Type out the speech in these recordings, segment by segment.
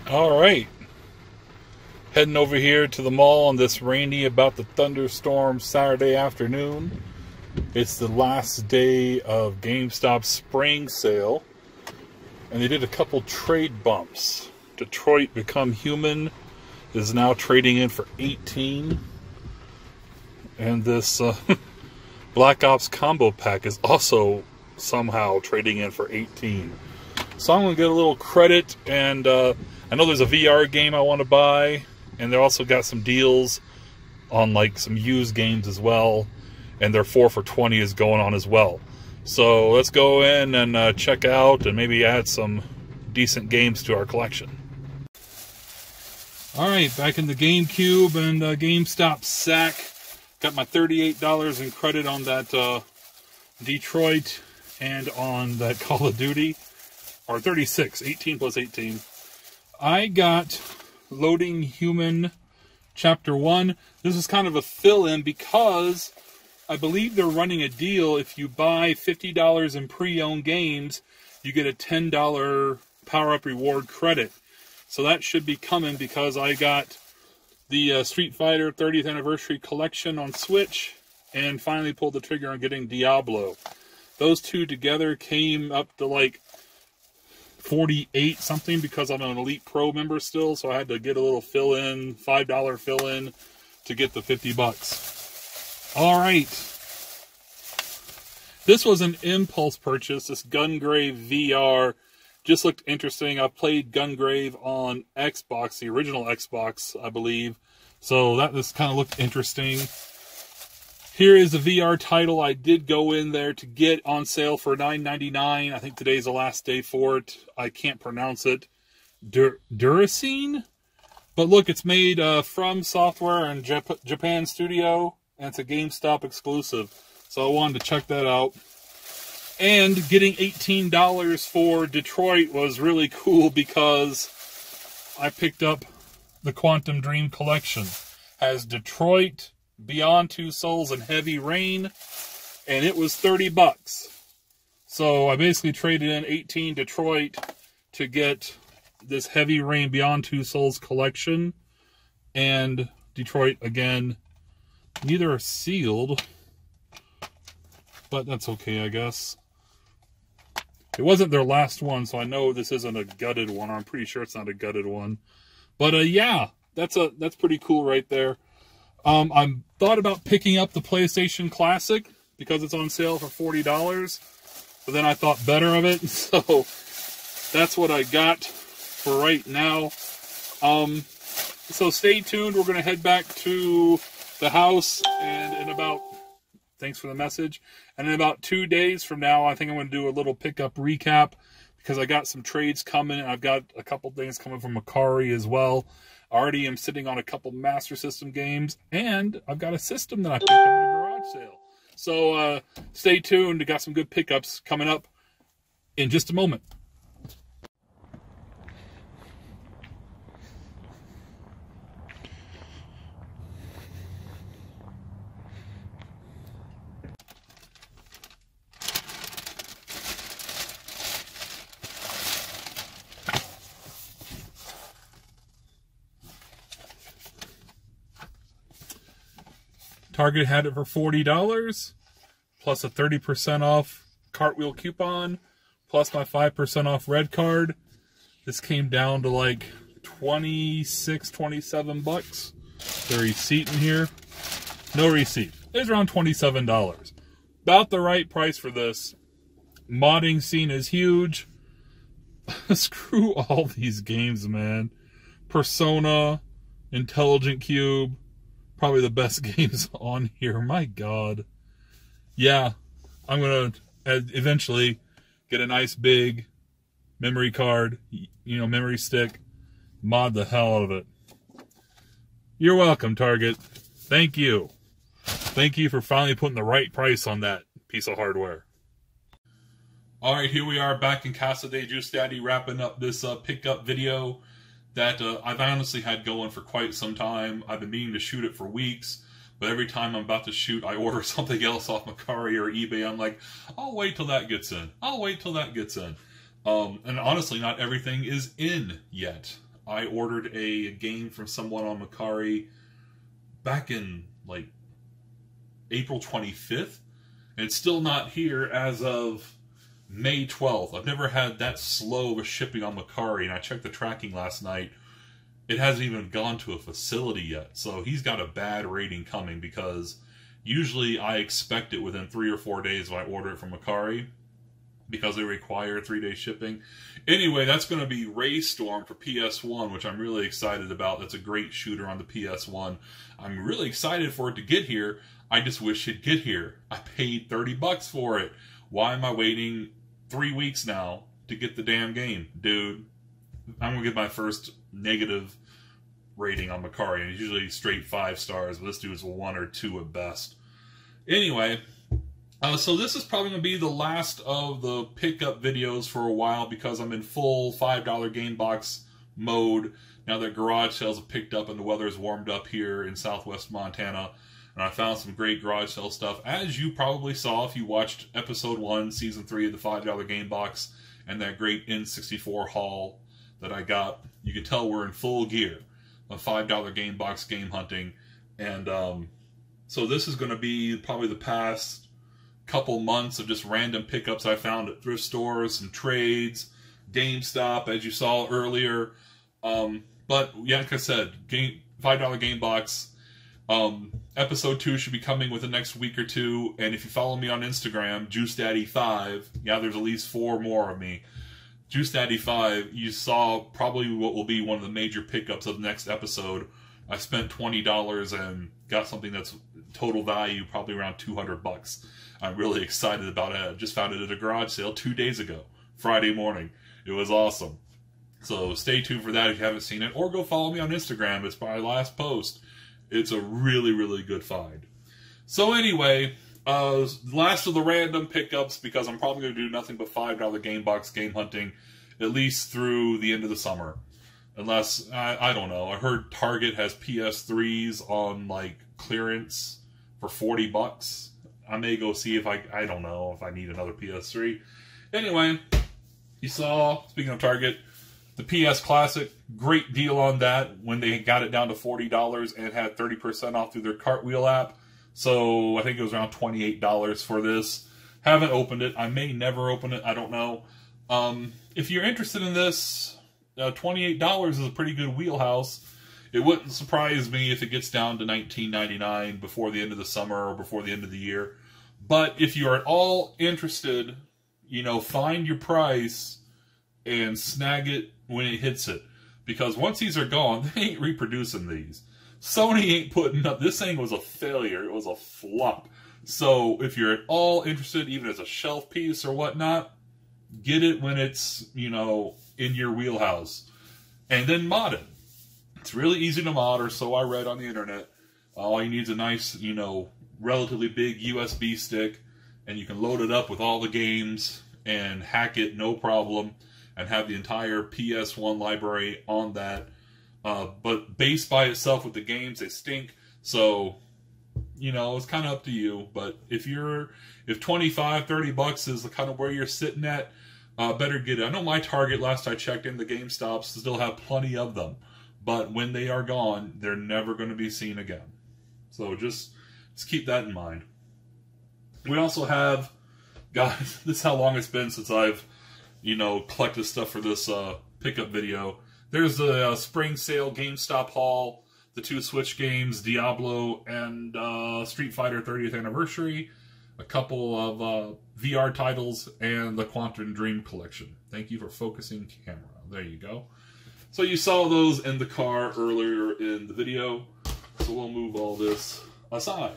All right, heading over here to the mall on this rainy, about the thunderstorm Saturday afternoon. It's the last day of GameStop's spring sale, and they did a couple trade bumps. Detroit Become Human is now trading in for 18, and this Black Ops combo pack is also somehow trading in for 18. So I'm going to get a little credit, and I know there's a VR game I want to buy, and they also got some deals on like some used games as well, and their 4 for $20 is going on as well. So let's go in and check out and maybe add some decent games to our collection. Alright, back in the GameCube and GameStop sack. Got my $38 in credit on that Detroit and on that Call of Duty. Or 36, 18 plus 18. I got Loading Human Chapter 1. This is kind of a fill-in because I believe they're running a deal. If you buy $50 in pre-owned games, you get a $10 power-up reward credit. So that should be coming because I got the Street Fighter 30th Anniversary Collection on Switch and finally pulled the trigger on getting Diablo. Those two together came up to like 48 something because I'm an Elite Pro member still, so I had to get a little fill-in, $5 fill-in to get the 50 bucks. All right. This was an impulse purchase, this Gungrave VR. Just looked interesting. I've played Gungrave on Xbox, the original Xbox, I believe. So that just kind of looked interesting. Here is a VR title I did go in there to get on sale for $9.99. I think today's the last day for it. I can't pronounce it. Duracine? But look, it's made from Software and Japan Studio, and it's a GameStop exclusive. So I wanted to check that out. And getting $18 for Detroit was really cool because I picked up the Quantum Dream Collection. Has Detroit, Beyond Two Souls, and Heavy Rain, and it was 30 bucks. So I basically traded in 18 Detroit to get this Heavy Rain Beyond Two Souls collection, and Detroit again. Neither are sealed, but that's okay, I guess. It wasn't their last one, so I know this isn't a gutted one. I'm pretty sure it's not a gutted one. But yeah, that's pretty cool right there. I thought about picking up the PlayStation Classic because it's on sale for $40, but then I thought better of it, so that's what I got for right now. So stay tuned. We're going to head back to the house, and in about, thanks for the message, and in about 2 days from now, I think I'm going to do a little pickup recap because I got some trades coming. I've got a couple things coming from Mercari as well. I already am sitting on a couple Master System games, and I've got a system that I picked up at a garage sale. So stay tuned. I got some good pickups coming up in just a moment. Target had it for $40, plus a 30% off cartwheel coupon, plus my 5% off red card. This came down to like 26, 27 bucks. The receipt in here. No receipt. It's around $27. About the right price for this. Modding scene is huge. Screw all these games, man. Persona, Intelligent Cube. Probably the best games on here. My God. Yeah, I'm going to eventually get a nice big memory card, memory stick, mod the hell out of it. You're welcome, Target. Thank you. Thank you for finally putting the right price on that piece of hardware. All right, here we are back in Casa de Juice Daddy, wrapping up this pickup video that I've honestly had going for quite some time. I've been meaning to shoot it for weeks, but every time I'm about to shoot, I order something else off Mercari or eBay. I'm like, I'll wait till that gets in. I'll wait till that gets in. And honestly, not everything is in yet. I ordered a game from someone on Mercari back in, like, April 25th, and it's still not here as of May 12th. I've never had that slow of a shipping on Mercari, and I checked the tracking last night. It hasn't even gone to a facility yet, so he's got a bad rating coming, because usually I expect it within 3 or 4 days when I order it from Mercari, because they require 3-day shipping. Anyway, that's going to be Raystorm for PS1, which I'm really excited about. That's a great shooter on the PS1. I'm really excited for it to get here. I just wish it'd get here. I paid $30 for it. Why am I waiting 3 weeks now to get the damn game? Dude, I'm going to give my first negative rating on Mercari, and it's usually straight 5 stars, but this dude's a 1 or 2 at best. Anyway, so this is probably going to be the last of the pickup videos for a while, because I'm in full $5 game box mode now that garage sales have picked up and the weather has warmed up here in southwest Montana. And I found some great garage sale stuff, as you probably saw if you watched episode 1, season 3 of the $5 game box, and that great N64 haul that I got. You can tell we're in full gear of $5 game box game hunting. And so this is going to be probably the past couple months of just random pickups I found at thrift stores, some trades, GameStop, as you saw earlier. But yeah, like I said, $5 game box. Episode 2 should be coming within the next week or 2, and if you follow me on Instagram, jucedaddy5, yeah, there's at least 4 more of me. jucedaddy5, you saw probably what will be one of the major pickups of the next episode. I spent $20 and got something that's total value probably around $200. I'm really excited about it. I just found it at a garage sale 2 days ago, Friday morning. It was awesome. So stay tuned for that if you haven't seen it, or go follow me on Instagram. It's my last post. It's a really, really good find. So anyway, last of the random pickups, because I'm probably going to do nothing but $5 game box game hunting, at least through the end of the summer. Unless, I don't know, I heard Target has PS3s on, like, clearance for $40. I may go see if I don't know, if I need another PS3. Anyway, you saw, speaking of Target, the PS Classic, great deal on that when they got it down to $40 and had 30% off through their Cartwheel app. So I think it was around $28 for this. Haven't opened it. I may never open it. I don't know. If you're interested in this, $28 is a pretty good wheelhouse. It wouldn't surprise me if it gets down to $19.99 before the end of the summer or before the end of the year. But if you are at all interested, you know, find your price and snag it when it hits it. Because once these are gone, they ain't reproducing these. Sony ain't putting up... This thing was a failure. It was a flop. So if you're at all interested, even as a shelf piece or whatnot, get it when it's, you know, in your wheelhouse. And then mod it. It's really easy to mod, or so I read on the internet. All you need is a nice, you know, relatively big USB stick, and you can load it up with all the games and hack it no problem, and have the entire PS1 library on that. But based by itself with the games, they stink. So, you know, it's kind of up to you. But if $25, $30 is the kind of where you're sitting at, better get it. I know my Target, last I checked in, the GameStops still have plenty of them. But when they are gone, they're never going to be seen again. So just keep that in mind. We also have, guys, this is how long it's been since I've, you know, collected stuff for this pickup video. There's the spring sale GameStop haul, the 2 Switch games, Diablo and Street Fighter 30th Anniversary, a couple of VR titles, and the Quantum Dream collection. Thank you for focusing camera. There you go. So you saw those in the car earlier in the video, so we'll move all this aside.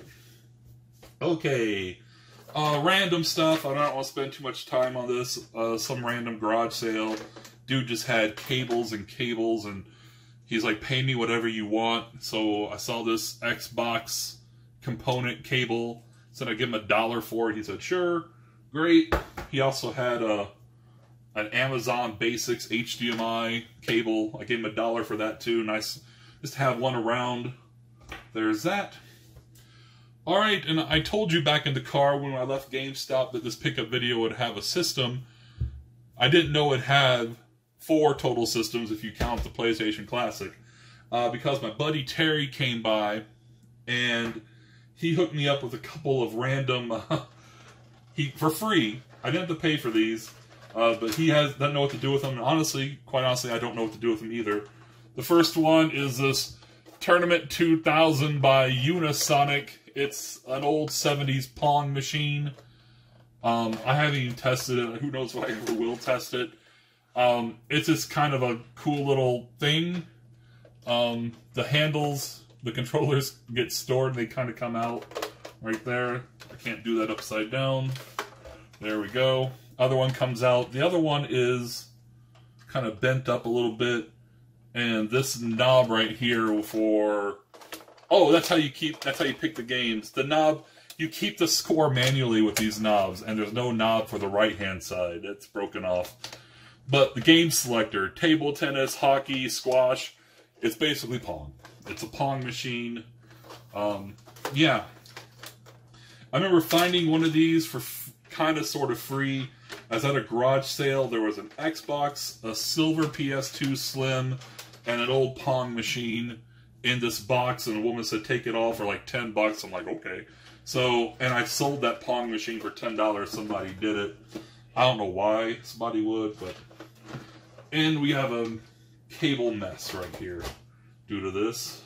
Okay, random stuff. I don't want to spend too much time on this. Some random garage sale. Dude just had cables and cables, and he's like, pay me whatever you want. So I saw this Xbox component cable. Said I'd give him $1 for it. He said, sure, great. He also had an Amazon Basics HDMI cable. I gave him $1 for that too. Nice just to have one around. There's that. Alright, and I told you back in the car when I left GameStop that this pickup video would have a system. I didn't know it had 4 total systems if you count the PlayStation Classic, because my buddy Terry came by and he hooked me up with a couple of random for free. I didn't have to pay for these, but he doesn't know what to do with them. And honestly, quite honestly, I don't know what to do with them either. The first one is this Tournament 2000 by Unisonic. It's an old 70s Pong machine. I haven't even tested it. Who knows if I ever will test it. It's just kind of a cool little thing. The handles, the controllers get stored. They kind of come out right there. I can't do that upside down. There we go. Other one comes out. The other one is kind of bent up a little bit. And this knob right here for... Oh, that's how you pick the games. The knob, you keep the score manually with these knobs. And there's no knob for the right-hand side. It's broken off. But the game selector, table tennis, hockey, squash, it's basically Pong. It's a Pong machine. Yeah. I remember finding one of these for kind of sort of free. I was at a garage sale. There was an Xbox, a silver PS2 Slim, and an old Pong machine in this box. And a woman said, take it all for like $10. I'm like, okay. So, and I sold that Pong machine for $10. Somebody did it. I don't know why somebody would, but... And we have a cable mess right here due to this.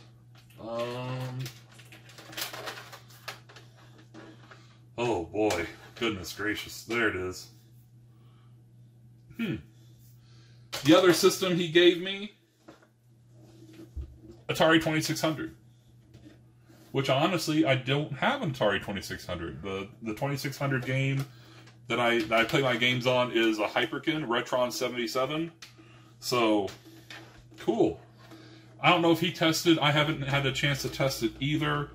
Oh boy, goodness gracious, there it is. The other system he gave me, Atari 2600. Which honestly, I don't have an Atari 2600. The 2600 game that I play my games on is a Hyperkin Retron 77. So, cool. I don't know if he tested. I haven't had a chance to test it either.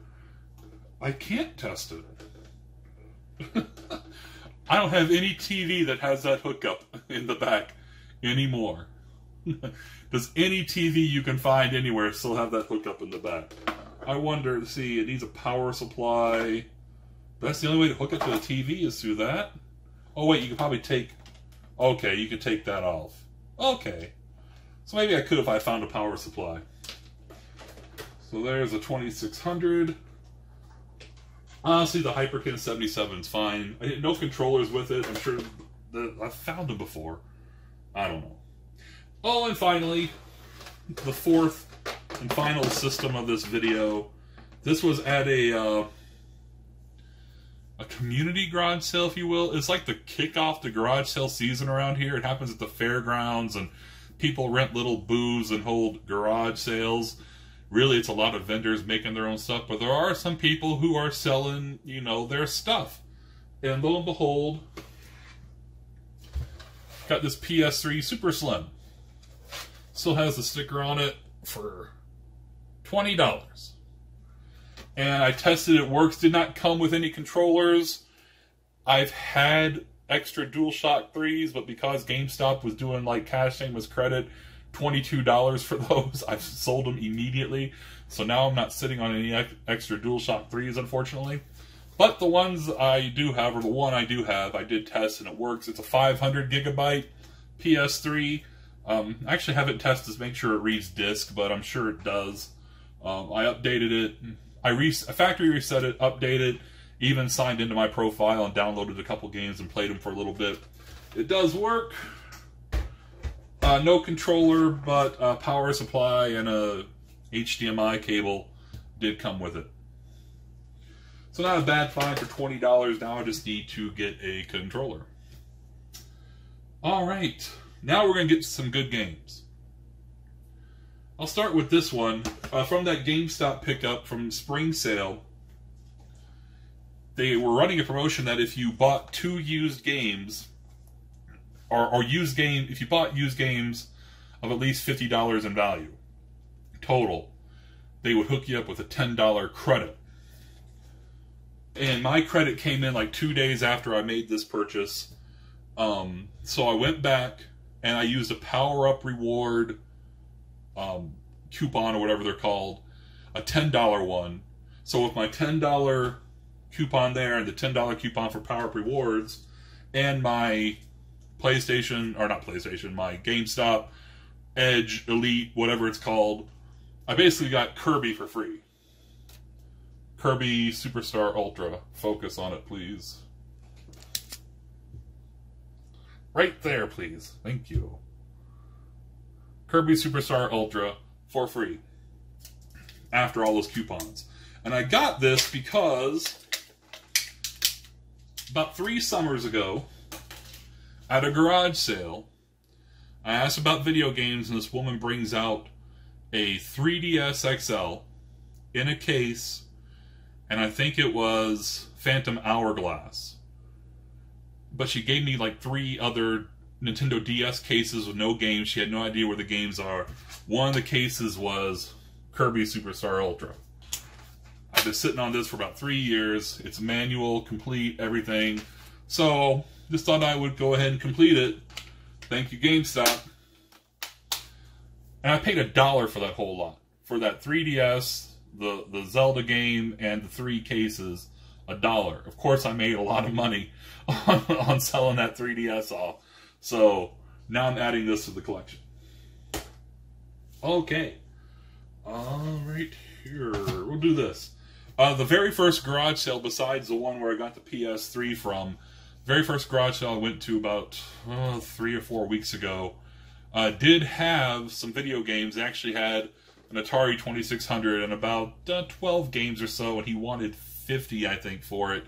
I can't test it. I don't have any TV that has that hookup in the back anymore. Does any TV you can find anywhere still have that hookup in the back? I wonder, see, it needs a power supply. That's the only way to hook up to the TV is through that? Oh wait, you could probably take... Okay, you could take that off. Okay. So maybe I could if I found a power supply. So there's a 2600. Honestly, the Hyperkin 77 is fine. I had no controllers with it. I'm sure that I've found them before. I don't know. Oh, and finally, the fourth and final system of this video. This was at a community garage sale, if you will. It's like the kickoff to garage sale season around here. It happens at the fairgrounds, and people rent little booths and hold garage sales. Really, it's a lot of vendors making their own stuff, but there are some people who are selling, you know, their stuff. And lo and behold, got this PS3 Super Slim. Still has the sticker on it for $20. And I tested it, works. Did not come with any controllers. I've had extra DualShock 3s, but because GameStop was doing like cash same as credit, $22 for those, I've sold them immediately. So now I'm not sitting on any extra DualShock 3s, unfortunately. But the ones I do have, or the one I do have, I did test and it works. It's a 500 gigabyte PS3. I actually haven't tested to make sure it reads disk, but I'm sure it does. I updated it. I factory reset it, updated, even signed into my profile and downloaded a couple games and played them for a little bit. It does work. No controller, but a power supply and a HDMI cable did come with it. So not a bad find for $20. Now I just need to get a controller. Alright, now we're going to get to some good games. I'll start with this one. From that GameStop pickup from spring sale, they were running a promotion that if you bought 2 used games, if you bought used games of at least $50 in value total, they would hook you up with a $10 credit. And my credit came in like 2 days after I made this purchase. So I went back and I used a power-up reward coupon or whatever they're called, a $10 one. So with my $10 coupon there and the $10 coupon for power-up rewards and my PlayStation, or not PlayStation, my GameStop, Edge, Elite, whatever it's called, I basically got Kirby for free. Kirby Superstar Ultra. Focus on it, please. Right there, please. Thank you. Kirby Superstar Ultra for free. After all those coupons. And I got this because about 3 summers ago, at a garage sale, I asked about video games, and this woman brings out a 3DS XL in a case, and I think it was Phantom Hourglass. But she gave me like 3 other Nintendo DS cases with no games. She had no idea where the games are. One of the cases was Kirby Superstar Ultra. I've been sitting on this for about 3 years. It's manual, complete, everything. So, just thought I would go ahead and complete it. Thank you, GameStop. And I paid $1 for that whole lot. For that 3DS, the Zelda game, and the 3 cases, $1. Of course, I made a lot of money on selling that 3DS off. So, now I'm adding this to the collection. Okay. Right here. We'll do this. The very first garage sale, besides the one where I got the PS3 from, the very first garage sale I went to about 3 or 4 weeks ago, did have some video games. They actually had an Atari 2600 and about 12 games or so, and he wanted 50, I think, for it.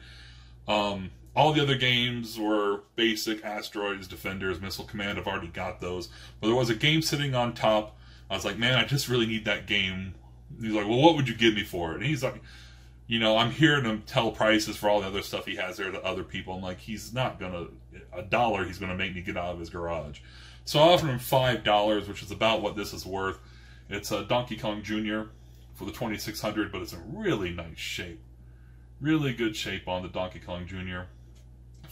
All the other games were basic Asteroids, Defenders, Missile Command. I've already got those. But there was a game sitting on top. I was like, man, I just really need that game. He's like, well, what would you give me for it? And he's like, you know, I'm hearing him tell prices for all the other stuff he has there to other people. I'm like, he's not going to, $1 he's going to make me get out of his garage. So I offered him $5, which is about what this is worth. It's a Donkey Kong Jr. for the 2600, but it's in really nice shape. Really good shape on the Donkey Kong Jr.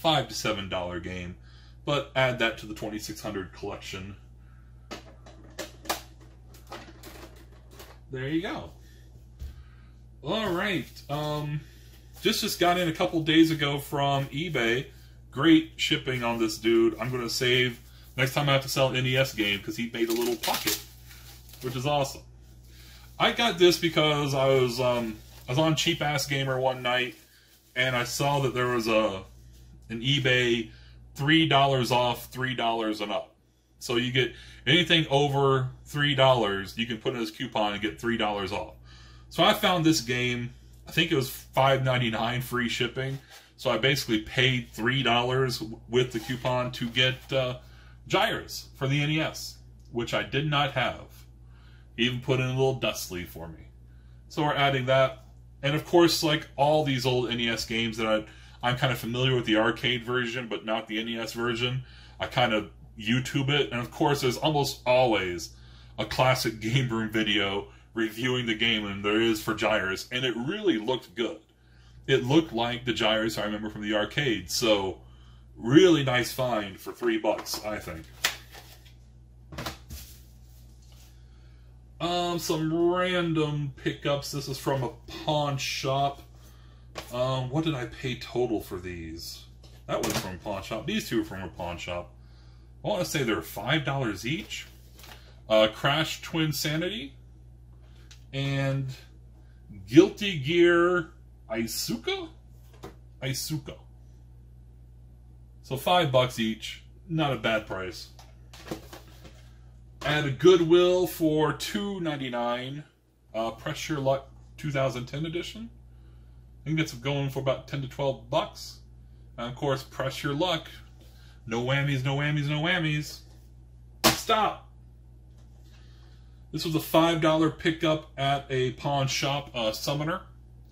$5 to $7 game, but add that to the 2600 collection. There you go. Alright, just got in a couple days ago from eBay. Great shipping on this dude. I'm going to save next time I have to sell an NES game because he made a little pocket, which is awesome. I got this because I was on Cheap Ass Gamer one night, and I saw that there was an eBay $3 off, $3 and up. So you get anything over $3, you can put in this coupon and get $3 off. So I found this game, I think it was $5.99 free shipping. So I basically paid $3 with the coupon to get gyres for the NES, which I did not have. He even put in a little dust sleeve for me. So we're adding that. And of course, like all these old NES games that I'm kind of familiar with the arcade version, but not the NES version, I kind of YouTube it. And of course, there's almost always a classic Game Room video reviewing the game, and there is for gyres, and it really looked good. It looked like the gyres I remember from the arcade, so really nice find for $3, I think. Some random pickups. This is from a pawn shop. What did I pay total for these? That was from a pawn shop. These two are from a pawn shop. I want to say they're $5 each. Crash Twinsanity and Guilty Gear Isuka? So $5 each. Not a bad price. At a Goodwill for $2.99. Press Your Luck 2010 edition. I think that's going for about $10 to $12. And of course, Press Your Luck. No whammies, no whammies, no whammies. Stop! This was a $5 pickup at a pawn shop, Summoner,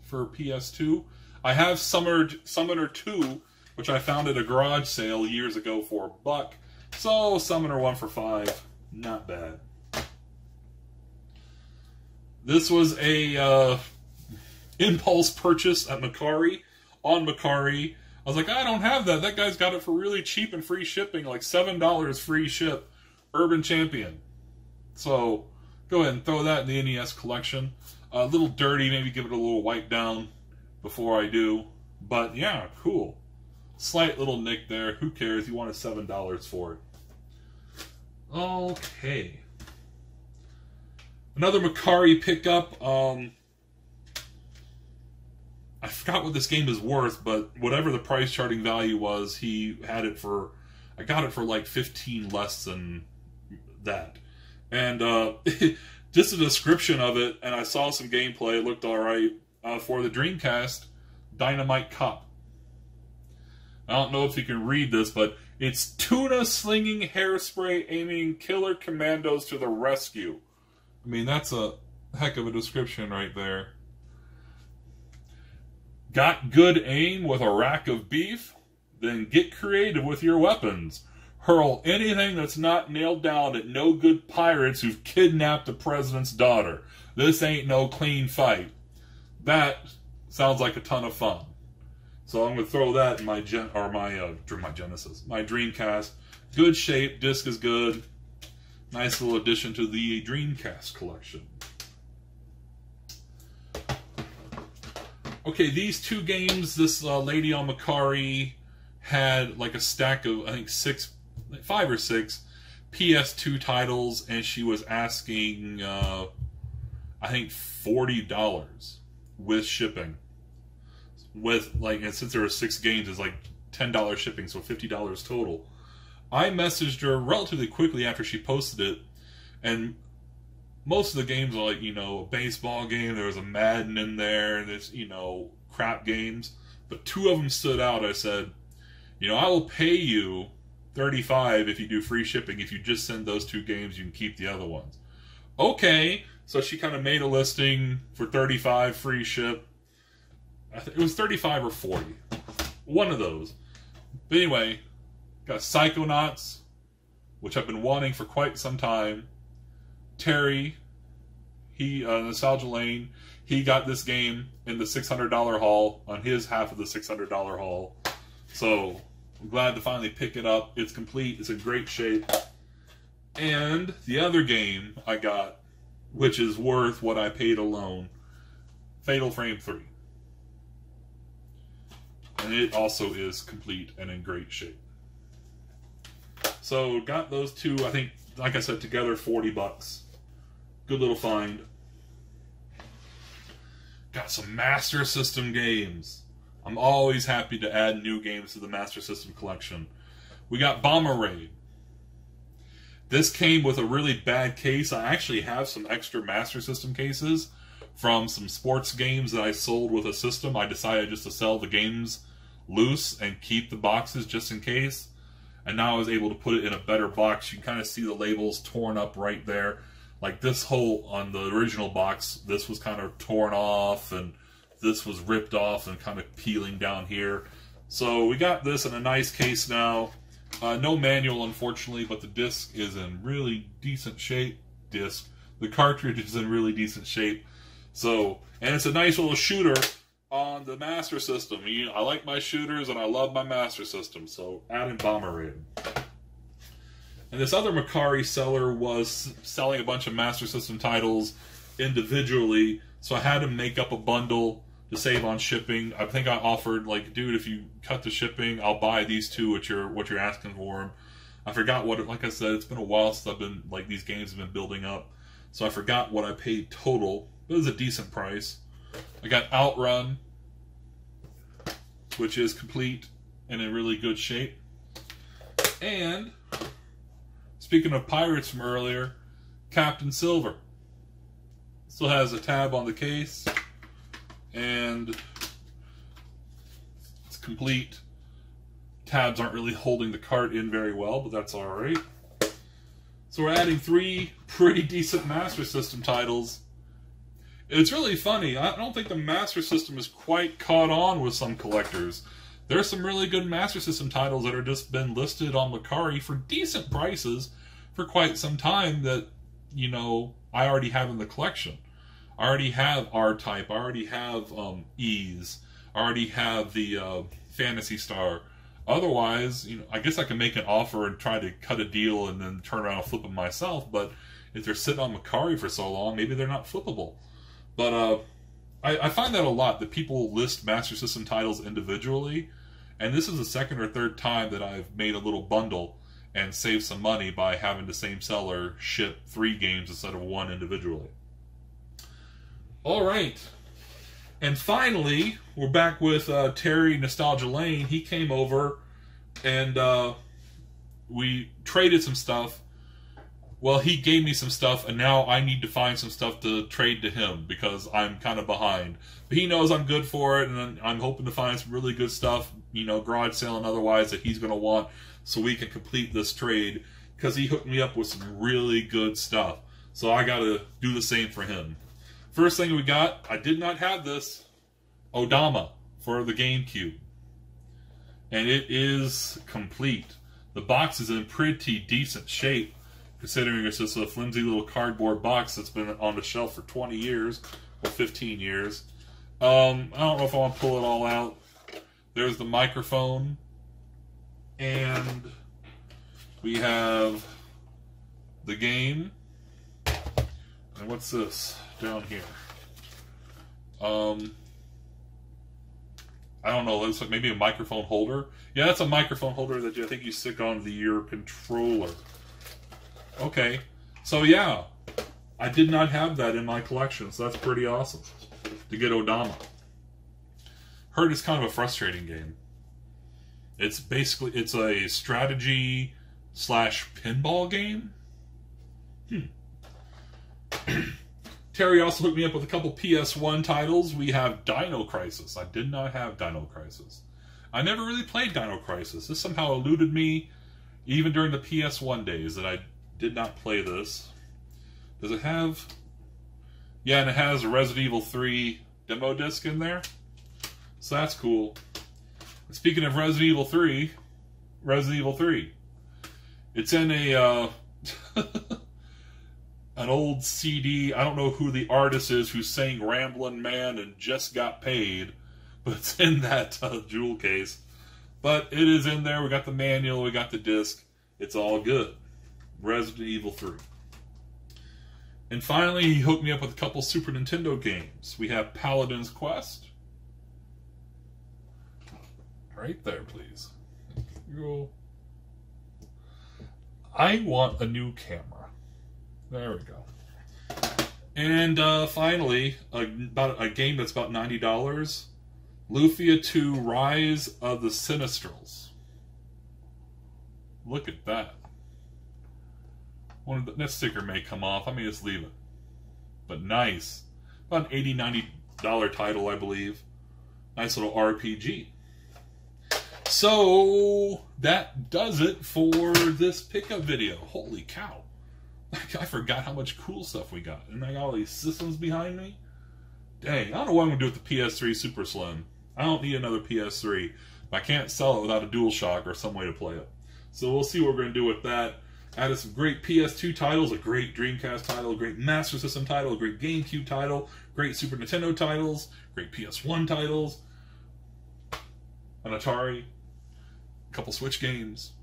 for PS2. I have Summoner 2, which I found at a garage sale years ago for $1. So, Summoner 1 for $5. Not bad. This was a impulse purchase at Mercari. On Mercari, I was like, I don't have that. That guy's got it for really cheap and free shipping, like $7 free ship. Urban Champion. So, go ahead and throw that in the NES collection. A little dirty, maybe give it a little wipe down before I do. But yeah, cool. Slight little nick there. Who cares? You wanted $7 for it. Okay. Another Mercari pickup. I forgot what this game is worth, but whatever the price charting value was, he had it for... I got it for like 15 less than that. And just a description of it, and I saw some gameplay, it looked alright, for the Dreamcast, Dynamite Cop. I don't know if you can read this, but it's tuna-slinging hairspray aiming killer commandos to the rescue. I mean, that's a heck of a description right there. Got good aim with a rack of beef? Then get creative with your weapons. Hurl anything that's not nailed down at no good pirates who've kidnapped the president's daughter. This ain't no clean fight. That sounds like a ton of fun. So I'm going to throw that in my Genesis, my Dreamcast. Good shape, disc is good. Nice little addition to the Dreamcast collection. Okay, these two games, this lady on Mercari had like a stack of, I think, 5 or 6 PS2 titles, and she was asking, I think, $40 with shipping. With, like, and since there were 6 games, it's like $10 shipping, so $50 total. I messaged her relatively quickly after she posted it, and most of the games are like, you know, a baseball game, there was a Madden in there, and there's, you know, crap games. But 2 of them stood out. I said, you know, I will pay you $35 if you do free shipping. If you just send those 2 games, you can keep the other ones. Okay, so she kind of made a listing for $35 free ship. It was $35 or $40. One of those. But anyway, got Psychonauts, which I've been wanting for quite some time. Terry, Nostalgia Lane, he got this game in the $600 haul on his half of the $600 haul. So, I'm glad to finally pick it up. It's complete. It's in great shape. And the other game I got, which is worth what I paid alone, Fatal Frame 3. And it also is complete and in great shape. So, got those 2, I think, like I said, together, $40. Good little find. Got some Master System games. I'm always happy to add new games to the Master System collection. We got Bomber Raid. This came with a really bad case. I actually have some extra Master System cases from some sports games that I sold with a system. I decided just to sell the games loose and keep the boxes just in case. And now I was able to put it in a better box. You can kind of see the labels torn up right there. Like this hole on the original box, this was kind of torn off, and this was ripped off and kind of peeling down here. So we got this in a nice case now. No manual, unfortunately, but the disc is in really decent shape. The cartridge is in really decent shape. So, and it's a nice little shooter on the Master System. I like my shooters and I love my Master System, so add in Bomber Raid. And this other Mercari seller was selling a bunch of Master System titles individually, so I had to make up a bundle to save on shipping. I think I offered, like, dude, if you cut the shipping, I'll buy these 2 what you're asking for them. I forgot what, like I said, it's been a while since I've been, like, these games have been building up, so I forgot what I paid total. It was a decent price. I got Outrun, which is complete and in really good shape. And speaking of pirates from earlier, Captain Silver. Still has a tab on the case, and it's complete. Tabs aren't really holding the cart in very well, but that's alright. So we're adding 3 pretty decent Master System titles. It's really funny. I don't think the Master System is quite caught on with some collectors. There's some really good Master System titles that are just been listed on Mercari for decent prices for quite some time that, you know, I already have in the collection. I already have R-Type. I already have Ease. I already have the Phantasy Star. Otherwise, you know, I guess I can make an offer and try to cut a deal and then turn around and flip them myself. But if they're sitting on Mercari for so long, maybe they're not flippable. But I find that a lot, that people list Master System titles individually, And this is the second or third time that I've made a little bundle and saved some money by having the same seller ship 3 games instead of 1 individually. Alright. And finally, we're back with Terry Nostalgia Lane. He came over and we traded some stuff. Well, he gave me some stuff, and now I need to find some stuff to trade to him because I'm kind of behind. But he knows I'm good for it, and I'm hoping to find some really good stuff, you know, garage sale and otherwise, that he's going to want so we can complete this trade because he hooked me up with some really good stuff. So I got to do the same for him. First thing we got, I did not have this, Odama for the GameCube. And it is complete. The box is in pretty decent shape, considering it's just a flimsy little cardboard box that's been on the shelf for 20 years, or 15 years. I don't know if I want to pull it all out. There's the microphone, and we have the game. And what's this down here? I don't know, it looks like maybe a microphone holder. Yeah, that's a microphone holder that I think you stick on your controller. Okay, so yeah, I did not have that in my collection, so that's pretty awesome to get Odama. Heard it's kind of a frustrating game. It's basically, it's a strategy / pinball game. Terry also hooked me up with a couple PS1 titles. We have Dino Crisis. I did not have Dino Crisis. I never really played Dino Crisis. This somehow eluded me even during the PS1 days that I did not play this. Does it have... Yeah, and it has a Resident Evil 3 demo disc in there. So that's cool. And speaking of Resident Evil 3, it's in a... an old CD. I don't know who the artist is who sang Ramblin' Man and Just Got Paid, but it's in that jewel case. But it is in there. We got the manual, we got the disc. It's all good. Resident Evil 3. And finally, he hooked me up with a couple Super Nintendo games. We have Paladin's Quest. Right there, please. I want a new camera. There we go. And finally, about a game that's about $90. Lufia 2 Rise of the Sinistrals. Look at that. That sticker may come off. I may just leave it. But nice. About an $80, $90 title, I believe. Nice little RPG. So, that does it for this pickup video. Holy cow. I forgot how much cool stuff we got. And I got all these systems behind me. Dang, I don't know what I'm going to do with the PS3 Super Slim. I don't need another PS3. I can't sell it without a DualShock or some way to play it. So we'll see what we're going to do with that. Added some great PS2 titles, a great Dreamcast title, a great Master System title, a great GameCube title, great Super Nintendo titles, great PS1 titles, an Atari, a couple Switch games.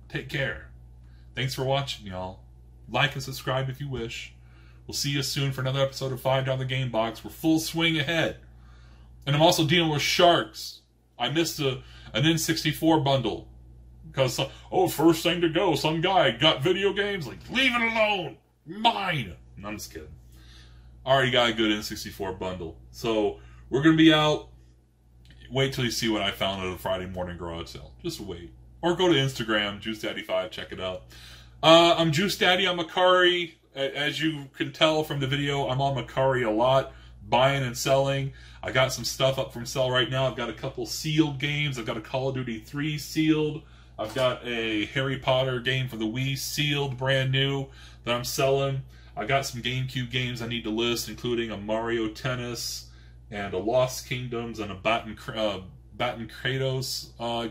Take care. Thanks for watching, y'all. Like and subscribe if you wish. We'll see you soon for another episode of 5 Down the Game Box. We're full swing ahead. And I'm also dealing with sharks. I missed an N64 bundle. Because, oh, first thing to go, some guy got video games. Like, leave it alone. Mine. No, I'm just kidding. Already got a good N64 bundle. So, we're going to be out. Wait till you see what I found at a Friday morning garage sale. Just wait. Or go to Instagram, jucedaddy5, check it out. I'm Juice Daddy on Mercari. As you can tell from the video, I'm on Mercari a lot, buying and selling. I got some stuff up from sale right now. I've got a couple sealed games. I've got a Call of Duty 3 sealed. I've got a Harry Potter game for the Wii sealed, brand new, that I'm selling. I got some GameCube games I need to list, including a Mario Tennis and a Lost Kingdoms and a Baton Kratos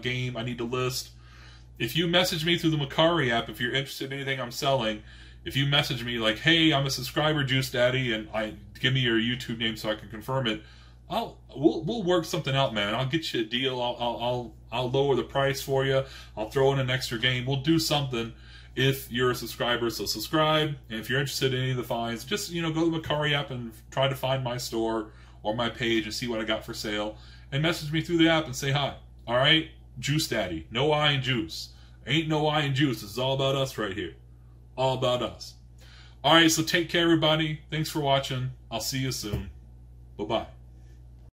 game I need to list. If you message me through the Mercari app, if you're interested in anything I'm selling, if you message me like, hey, I'm a subscriber, Juice Daddy, and give me your YouTube name so I can confirm it, we'll work something out, man. I'll get you a deal. I'll lower the price for you. I'll throw in an extra game. We'll do something if you're a subscriber. So subscribe, and if you're interested in any of the finds, just go to the Mercari app and try to find my store or my page and see what I got for sale, and message me through the app and say hi. All right? Juice Daddy. No I in Juice. Ain't no I in Juice. It's all about us right here. All about us. All right, so take care, everybody. Thanks for watching. I'll see you soon. Bye-bye.